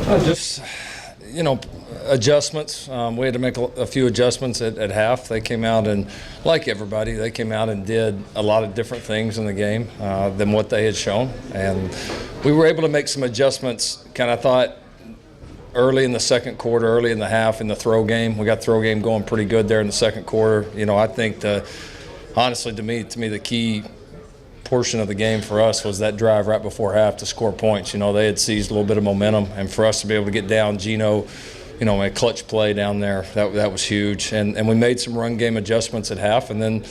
Just, adjustments. We had to make a few adjustments at half. They came out and, like everybody, they came out and did a lot of different things in the game than what they had shown. And we were able to make some adjustments, kind of thought, early in the second quarter, early in the half, in the throw game. We got throw game going pretty good there in the second quarter. I think honestly, to me, the key portion of the game for us was that drive right before half to score points. They had seized a little bit of momentum, and for us to be able to get down Gino, a clutch play down there, that was huge. And we made some run game adjustments at half, and then,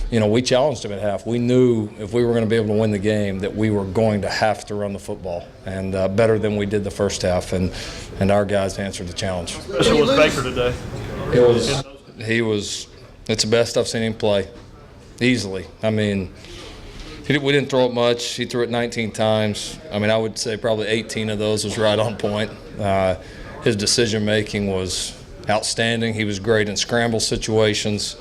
we challenged them at half. We knew if we were going to be able to win the game that we were going to have to run the football, and better than we did the first half, and our guys answered the challenge. Special was Baker today. It's the best I've seen him play, easily. I mean, we didn't throw it much. He threw it 19 times. I mean, I would say probably 18 of those was right on point. His decision-making was outstanding. He was great in scramble situations.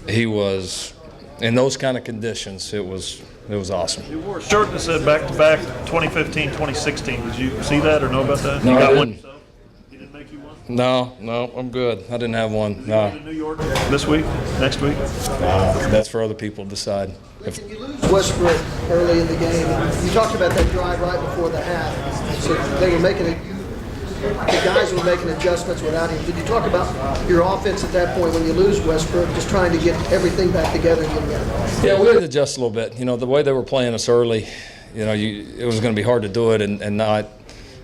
He was, in those kind of conditions, it was awesome. You wore a shirt that said back-to-back 2015, 2016. Did you see that or know about that? No, you got I one didn't. yourself? He didn't make you one? No, I'm good. I didn't have one. You go to New York this week, next week? That's for other people to decide. If you lose Westbrook early in the game, you talked about that drive right before the half. So they were the guys were making adjustments without him. Did you talk about your offense at that point when you lose Westbrook, just trying to get everything back together and get it? Yeah, we had to adjust a little bit. The way they were playing us early, it was going to be hard to do it and not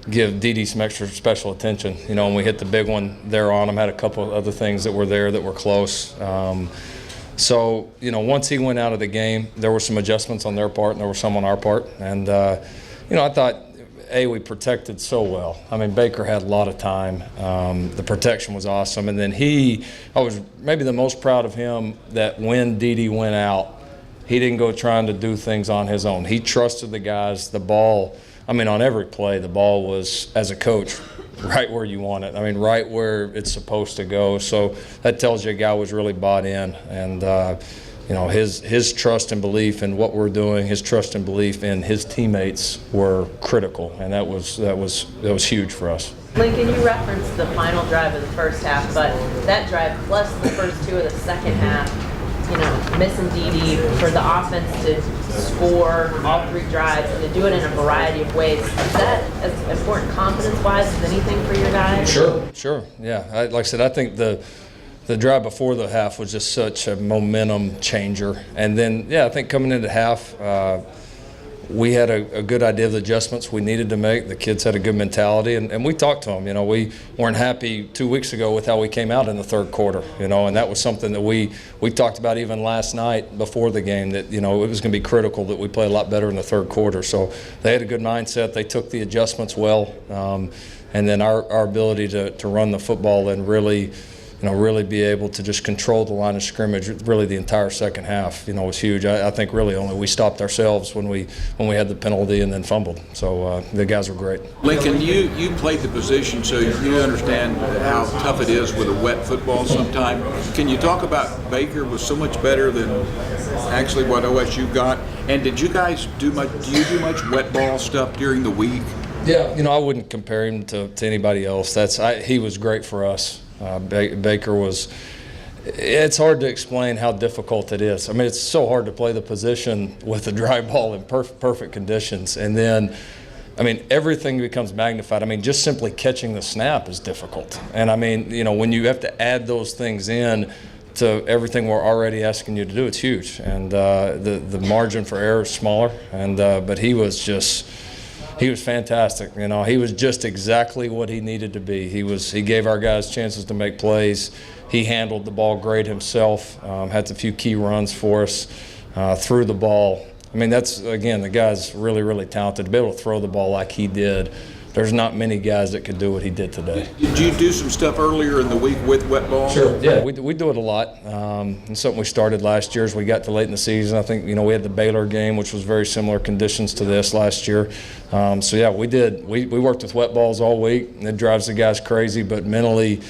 give Dede some extra special attention. When we hit the big one there on him, had a couple of other things that were there that were close. So, once he went out of the game, there were some adjustments on their part and there were some on our part. And, I thought, we protected so well. I mean, Baker had a lot of time. The protection was awesome. And then I was maybe the most proud of him that when Dede went out, he didn't go trying to do things on his own. He trusted the guys. The ball, on every play, the ball was, as a coach, right where you want it. Right where it's supposed to go. So that tells you a guy was really bought in. And, his trust and belief in what we're doing, his trust and belief in his teammates were critical. And that was huge for us. Lincoln, you referenced the final drive of the first half, but that drive plus the first two of the second half, missing Dede for the offense to score all three drives and to do it in a variety of ways. Is that as important confidence-wise as anything for your guys? Sure. Yeah, like I said, I think the drive before the half was just such a momentum changer. And then, I think coming into half, we had a good idea of the adjustments we needed to make. The kids had a good mentality, and we talked to them. We weren't happy 2 weeks ago with how we came out in the third quarter, and that was something that we talked about even last night before the game, that, it was going to be critical that we play a lot better in the third quarter. So they had a good mindset. They took the adjustments well, and then our ability to run the football and really be able to just control the line of scrimmage really the entire second half, was huge. I think really only we stopped ourselves when we had the penalty and then fumbled. So the guys were great. Lincoln, you played the position, so you understand how tough it is with a wet football sometimes. Can you talk about Baker was so much better than actually what OSU got? And did you guys do you do much wet ball stuff during the week? Yeah, I wouldn't compare him to anybody else. He was great for us. Baker was – it's hard to explain how difficult it is. It's so hard to play the position with a dry ball in perfect conditions. And then, everything becomes magnified. Just simply catching the snap is difficult. And, when you have to add those things in to everything we're already asking you to do, it's huge. And the margin for error is smaller. And but he was fantastic. He was just exactly what he needed to be. He gave our guys chances to make plays. He handled the ball great himself. Had a few key runs for us. Threw the ball. That's, again, the guy's really, really talented. To be able to throw the ball like he did, there's not many guys that could do what he did today. Did you do some stuff earlier in the week with wet ball? Sure. Yeah, we do it a lot. It's something we started last year as we got to late in the season. I think, we had the Baylor game, which was very similar conditions to this last year. We did. We worked with wet balls all week, and it drives the guys crazy, but mentally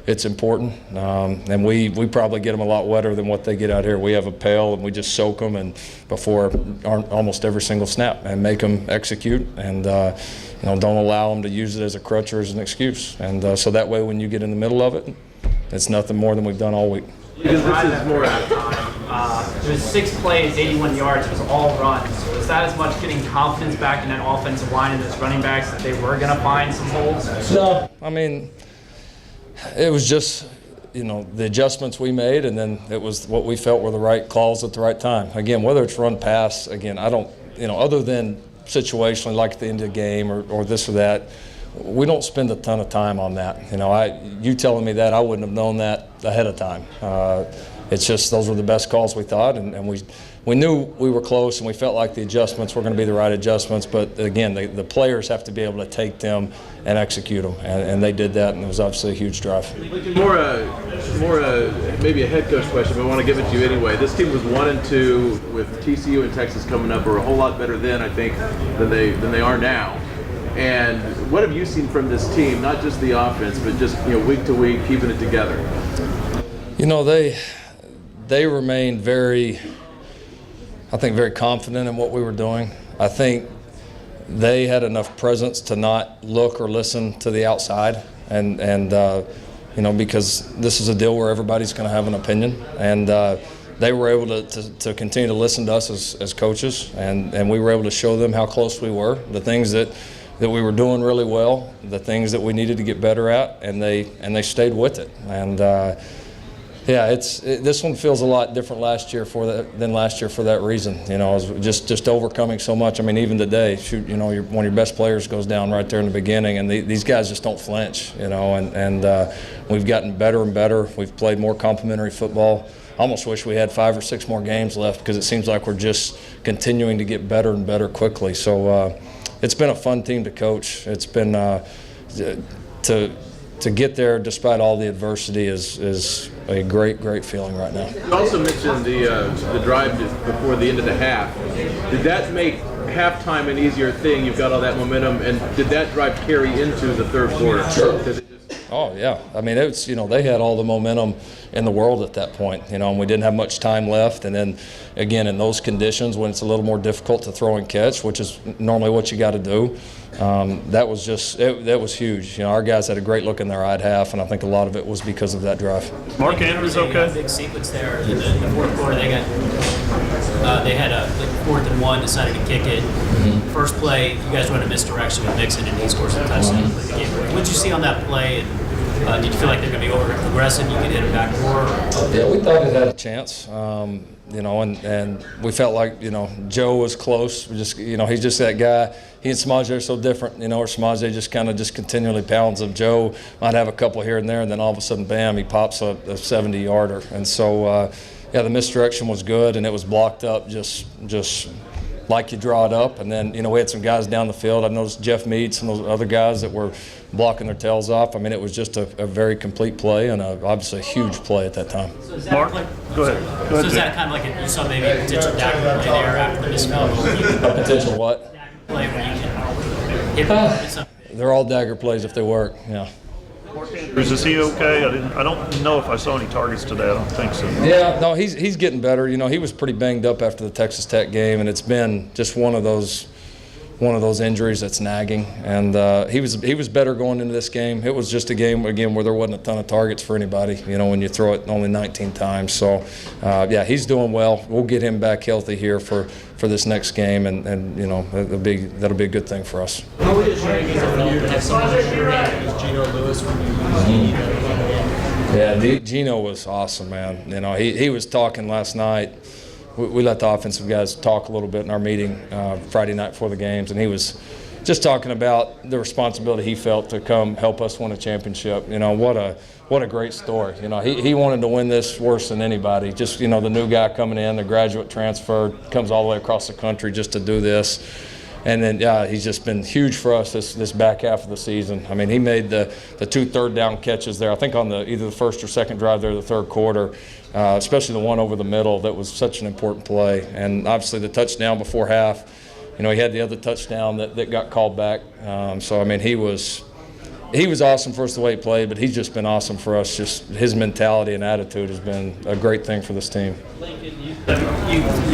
it's important. And we probably get them a lot wetter than what they get out here. We have a pail and we just soak them and before almost every single snap and make them execute and don't allow them to use it as a crutch or as an excuse. And so that way when you get in the middle of it, it's nothing more than we've done all week. Because this is more it was 6 plays, 81 yards. It was all runs. Was that as much getting confidence back in that offensive line and those running backs that they were going to find some holes? No, I mean, it was just, the adjustments we made, and then it was what we felt were the right calls at the right time. Again, whether it's run pass, again, I don't, other than situationally like at the end of the game or this or that, we don't spend a ton of time on that. You telling me that, I wouldn't have known that ahead of time. It's just those were the best calls we thought, and we knew we were close, and we felt like the adjustments were going to be the right adjustments. But again, the players have to be able to take them and execute them, and they did that, and it was obviously a huge drive. More maybe a head coach question, but I want to give it to you anyway. This team was 1-2 with TCU and Texas coming up, are a whole lot better then, I think, than they are now. And what have you seen from this team, not just the offense, but just week to week, keeping it together? They remained very confident in what we were doing. I think they had enough presence to not look or listen to the outside, and because this is a deal where everybody's going to have an opinion, and they were able to continue to listen to us as coaches, and we were able to show them how close we were, the things that we were doing really well, the things that we needed to get better at, and they stayed with it. And this one feels a lot different than last year for that reason. It was just overcoming so much. I mean, even today, one of your best players goes down right there in the beginning, and these guys just don't flinch. And we've gotten better and better. We've played more complementary football. I almost wish we had 5 or 6 more games left because it seems like we're just continuing to get better and better quickly. So it's been a fun team to coach. It's been to get there despite all the adversity is a great feeling right now. You also mentioned the drive before the end of the half. Did that make halftime an easier thing? You've got all that momentum, and did that drive carry into the third quarter? Sure. Oh yeah, I mean it's they had all the momentum in the world at that point, and we didn't have much time left. And then again, in those conditions when it's a little more difficult to throw and catch, which is normally what you got to do, that was that was huge. Our guys had a great look in their eye at half, and I think a lot of it was because of that drive. Mark Andrews, okay. Big sequence there in the fourth quarter. They had a 4th and 1, decided to kick it. Mm-hmm. First play, you guys run a misdirection with Mixon, and he scores a touchdown. Mm-hmm. What did you see on that play? And did you feel like they're going to be over aggressive? You could hit him back more? Yeah, we thought it had a chance. And we felt like, Joe was close. He's just that guy. He and Samaje are so different, or Samaje just kind of continually pounds him. Joe might have a couple here and there, and then all of a sudden, bam, he pops a 70-yarder. And so, the misdirection was good, and it was blocked up just like you draw it up. And then, we had some guys down the field. I noticed Jeff Mead, some of those other guys that were blocking their tails off. I mean, it was just a very complete play and obviously a huge play at that time. So Mark, go ahead. So is that kind of like you saw maybe a potential dagger play there after the misfield? A potential what? Play where you can hit They're all dagger plays if they work, yeah. Is he okay? I don't know if I saw any targets today. I don't think so. Yeah, no, he's getting better. He was pretty banged up after the Texas Tech game, and it's been just one of those injuries that's nagging. And he was better going into this game. It was just a game again where there wasn't a ton of targets for anybody. When you throw it only 19 times. So he's doing well. We'll get him back healthy here for this next game, and that'll be a good thing for us. How would it change if you have someone like Geno Lewis when you need Yeah, Geno was awesome, man. He was talking last night. We let the offensive guys talk a little bit in our meeting Friday night before the games, and he was just talking about the responsibility he felt to come help us win a championship. What a great story. He wanted to win this worse than anybody. Just the new guy coming in, the graduate transfer, comes all the way across the country just to do this. And then, he's just been huge for us this back half of the season. I mean, he made the 2 third-down catches there, I think on either the first or second drive there of the third quarter, especially the one over the middle that was such an important play. And obviously the touchdown before half, he had the other touchdown that got called back. So, I mean, he was he was awesome for us the way he played, but he's just been awesome for us. Just his mentality and attitude has been a great thing for this team. Lincoln, you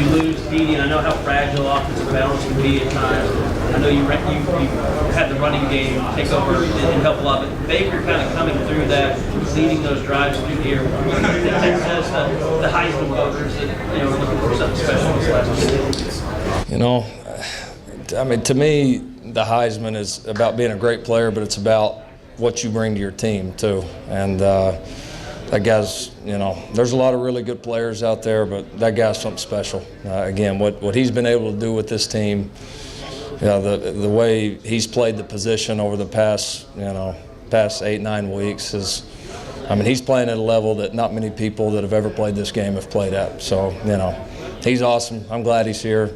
lose Dede, and I know how fragile offensive balance can be at times. I know you had the running game take over and help a lot, but Baker kind of coming through that, leading those drives through here. What do you think that says to the Heisman voters that are looking for something special this last I mean, to me, the Heisman is about being a great player, but it's about what you bring to your team too. And that guy's, there's a lot of really good players out there, but that guy's something special. Again, what he's been able to do with this team, the way he's played the position over the past 8-9 weeks is, he's playing at a level that not many people that have ever played this game have played at. So, he's awesome. I'm glad he's here.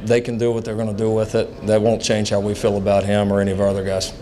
They can do what they're going to do with it. That won't change how we feel about him or any of our other guys.